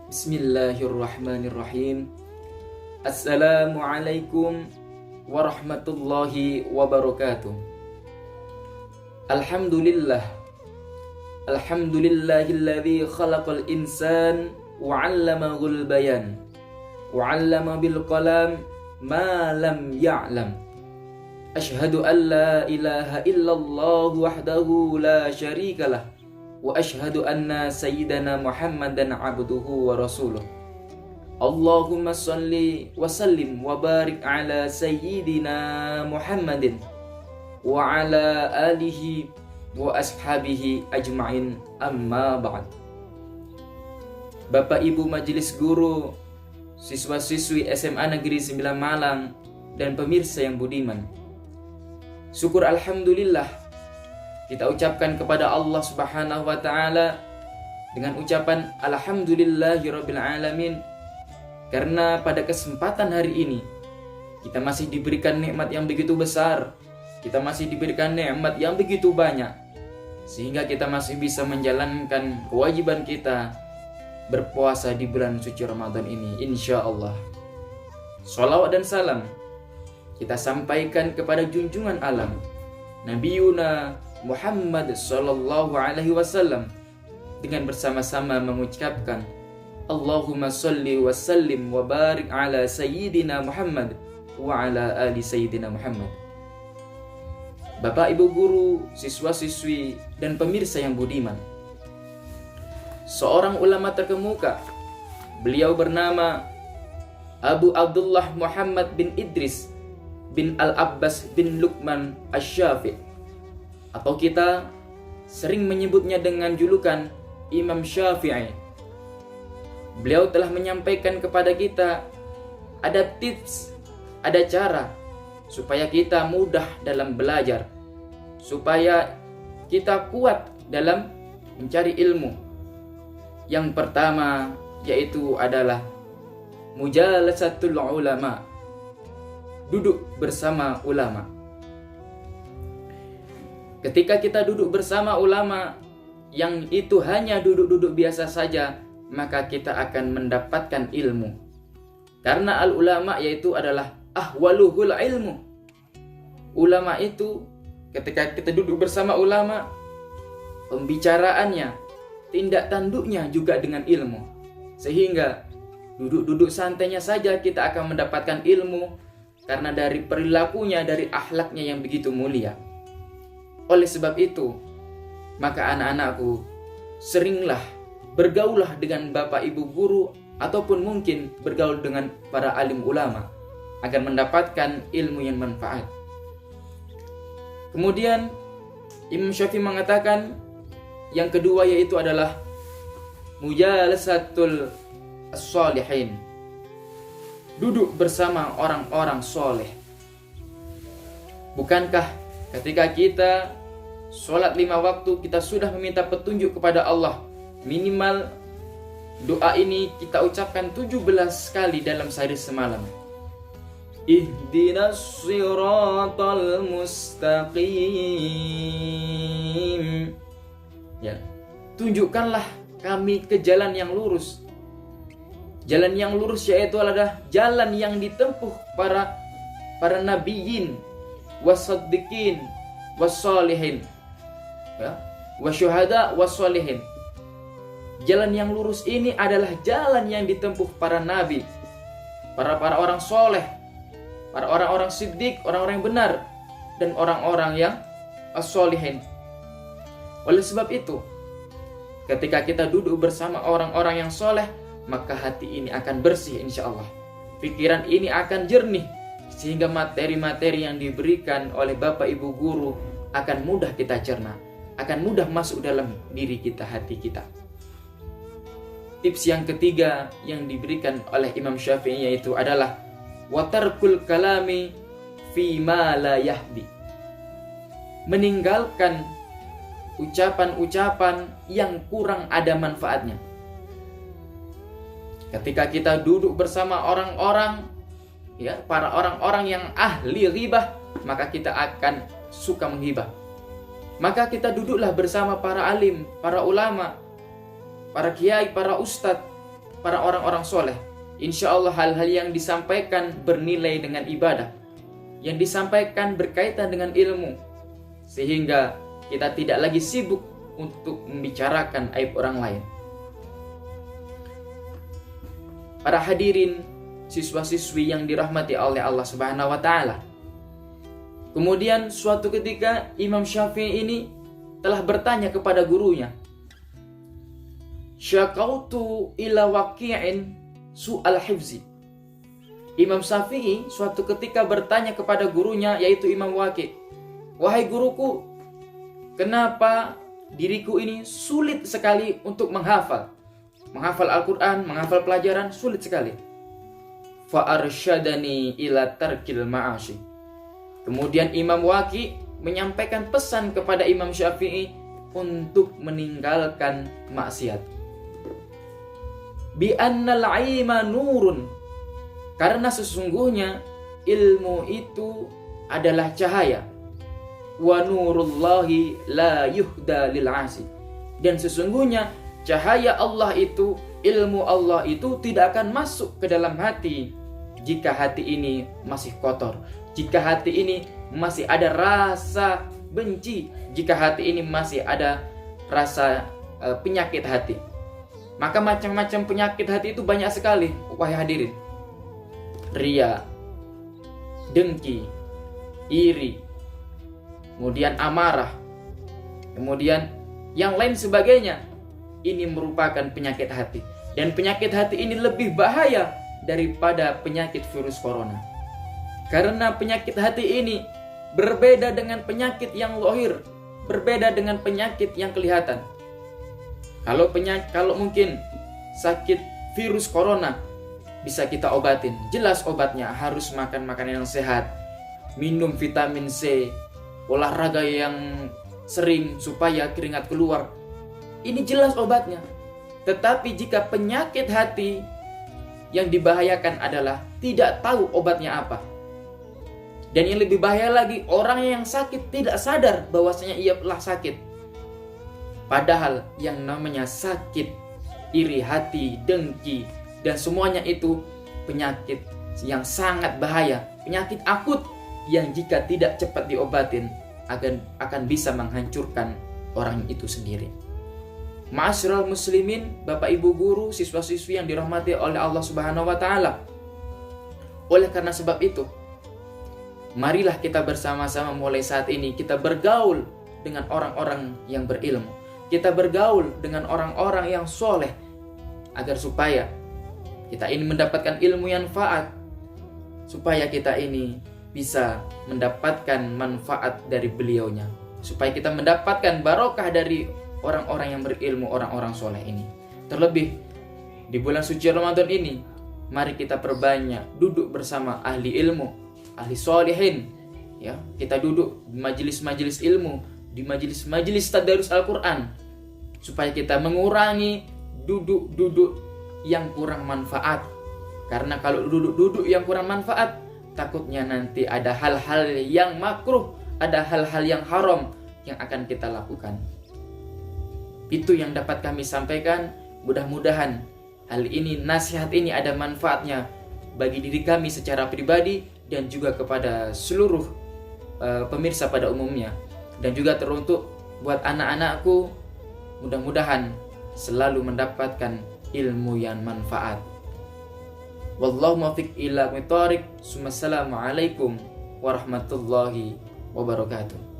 Bismillahirrahmanirrahim. Assalamualaikum warahmatullahi wabarakatuh. Alhamdulillah. Alhamdulillahilladzi khalaqal insan wa 'allamahul bayan. Wa 'allama bil qalam ma lam ya'lam. Asyhadu an la ilaha illallah wahdahu la syarikalah. Wa asyhadu anna sayyidana Muhammadan abduhu wa rasuluh. Allahumma salli wa sallim wa barik ala sayyidina Muhammadin wa ala alihi wa ashabihi ajma'in, amma ba'd. Bapak Ibu Majelis Guru, siswa-siswi SMA Negeri 9 Malang, dan pemirsa yang budiman, syukur alhamdulillah kita ucapkan kepada Allah Subhanahu wa taala dengan ucapan alhamdulillahirabbil alamin, karena pada kesempatan hari ini kita masih diberikan nikmat yang begitu besar, kita masih diberikan nikmat yang begitu banyak, sehingga kita masih bisa menjalankan kewajiban kita berpuasa di bulan suci Ramadan ini, insya Allah. Shalawat dan salam kita sampaikan kepada junjungan alam Nabi Yuna Muhammad sallallahu alaihi wasallam dengan bersama-sama mengucapkan Allahumma salli wa sallim wa barik ala sayyidina Muhammad wa ala ali sayyidina Muhammad. Bapak Ibu guru, siswa-siswi, dan pemirsa yang budiman, seorang ulama terkemuka, beliau bernama Abu Abdullah Muhammad bin Idris bin Al-Abbas bin Luqman Asy-Syafi'i, atau kita sering menyebutnya dengan julukan Imam Syafi'i. Beliau telah menyampaikan kepada kita ada tips, ada cara supaya kita mudah dalam belajar, supaya kita kuat dalam mencari ilmu. Yang pertama yaitu adalah mujalasatul ulama, duduk bersama ulama. Ketika kita duduk bersama ulama yang itu hanya duduk-duduk biasa saja, maka kita akan mendapatkan ilmu. Karena al-ulama yaitu adalah ahwaluhul ilmu. Ulama itu ketika kita duduk bersama ulama, pembicaraannya, tindak tanduknya juga dengan ilmu. Sehingga duduk-duduk santainya saja kita akan mendapatkan ilmu, karena dari perilakunya, dari akhlaknya yang begitu mulia. Oleh sebab itu, maka anak-anakku, seringlah bergaulah dengan bapak ibu guru, ataupun mungkin bergaul dengan para alim ulama, agar mendapatkan ilmu yang manfaat. Kemudian Imam Syafi'i mengatakan yang kedua yaitu adalah mujalasatul sholihin, duduk bersama orang-orang soleh. Bukankah ketika kita sholat 5 waktu kita sudah meminta petunjuk kepada Allah, minimal doa ini kita ucapkan 17 kali dalam sehari semalam. Ihdinas siratal mustaqim. Ya, tunjukkanlah kami ke jalan yang lurus. Jalan yang lurus yaitu adalah jalan yang ditempuh para nabiyin, wasaddiqin, wassalihin, ya, wasyuhada, wassalihin. Jalan yang lurus ini adalah jalan yang ditempuh para nabi, para orang soleh, para orang-orang siddiq, orang-orang yang benar, dan orang-orang yang as-solihin. Oleh sebab itu, ketika kita duduk bersama orang-orang yang soleh, maka hati ini akan bersih insya Allah. Pikiran ini akan jernih, sehingga materi-materi yang diberikan oleh bapak ibu guru akan mudah kita cerna, akan mudah masuk dalam diri kita, hati kita. Tips yang ketiga yang diberikan oleh Imam Syafi'i yaitu adalah watarkul kalami fi ma la yahdi, meninggalkan ucapan-ucapan yang kurang ada manfaatnya. Ketika kita duduk bersama orang-orang, ya, para orang-orang yang ahli ghibah, maka kita akan suka menghibah. Maka kita duduklah bersama para alim, para ulama, para kiai, para ustadz, para orang-orang soleh, insya Allah hal-hal yang disampaikan bernilai dengan ibadah, yang disampaikan berkaitan dengan ilmu, sehingga kita tidak lagi sibuk untuk membicarakan aib orang lain. Para hadirin, siswa-siswi yang dirahmati oleh Allah Subhanahu wa taala. Kemudian suatu ketika Imam Syafi'i ini telah bertanya kepada gurunya, "Syakautu ila waqi'in su'al hifzi." Imam Syafi'i suatu ketika bertanya kepada gurunya, yaitu Imam Waqi', "Wahai guruku, kenapa diriku ini sulit sekali untuk menghafal Al-Quran, menghafal pelajaran, sulit sekali." Fa arsyadani ila tarkil ma'ashi. Kemudian Imam Waqi' menyampaikan pesan kepada Imam Syafi'i untuk meninggalkan maksiat. Bi annal ilma nurun, karena sesungguhnya ilmu itu adalah cahaya. Wa nurullahi la yuhda lil 'asi, dan sesungguhnya cahaya Allah itu, ilmu Allah itu tidak akan masuk ke dalam hati jika hati ini masih kotor, jika hati ini masih ada rasa benci, jika hati ini masih ada rasa penyakit hati. Maka macam-macam penyakit hati itu banyak sekali, wahai hadirin. Ria, dengki, iri, kemudian amarah, kemudian yang lain sebagainya. Ini merupakan penyakit hati, dan penyakit hati ini lebih bahaya daripada penyakit virus corona. Karena penyakit hati ini berbeda dengan penyakit yang lohir, berbeda dengan penyakit yang kelihatan. Kalau mungkin sakit virus corona bisa kita obatin, jelas obatnya harus makan makanan yang sehat, minum vitamin C, olahraga yang sering supaya keringat keluar. Ini jelas obatnya. Tetapi jika penyakit hati, yang dibahayakan adalah tidak tahu obatnya apa. Dan yang lebih bahaya lagi, orang yang sakit tidak sadar bahwasanya ia telah sakit. Padahal yang namanya sakit, iri hati, dengki, dan semuanya itu penyakit yang sangat bahaya, penyakit akut yang jika tidak cepat diobatin akan bisa menghancurkan orang itu sendiri. Ma'asyiral muslimin, Bapak Ibu guru, siswa-siswi yang dirahmati oleh Allah Subhanahu wa taala. Oleh karena sebab itu, marilah kita bersama-sama mulai saat ini kita bergaul dengan orang-orang yang berilmu. Kita bergaul dengan orang-orang yang soleh, agar supaya kita ini mendapatkan ilmu yang manfaat, supaya kita ini bisa mendapatkan manfaat dari beliaunya, supaya kita mendapatkan barokah dari orang-orang yang berilmu, orang-orang soleh ini. Terlebih di bulan suci Ramadan ini, mari kita perbanyak duduk bersama ahli ilmu, ahli solehin. Ya, kita duduk di majelis-majelis ilmu, di majelis-majelis tadarus Al-Quran, supaya kita mengurangi duduk-duduk yang kurang manfaat. Karena kalau duduk-duduk yang kurang manfaat, takutnya nanti ada hal-hal yang makruh, ada hal-hal yang haram yang akan kita lakukan. Itu yang dapat kami sampaikan. Mudah-mudahan hal ini, nasihat ini ada manfaatnya bagi diri kami secara pribadi dan juga kepada seluruh pemirsa pada umumnya, dan juga teruntuk buat anak-anakku. Mudah-mudahan selalu mendapatkan ilmu yang manfaat. Wallahu muwaffiq ila aqwamit thoriq. Assalamualaikum warahmatullahi wabarakatuh.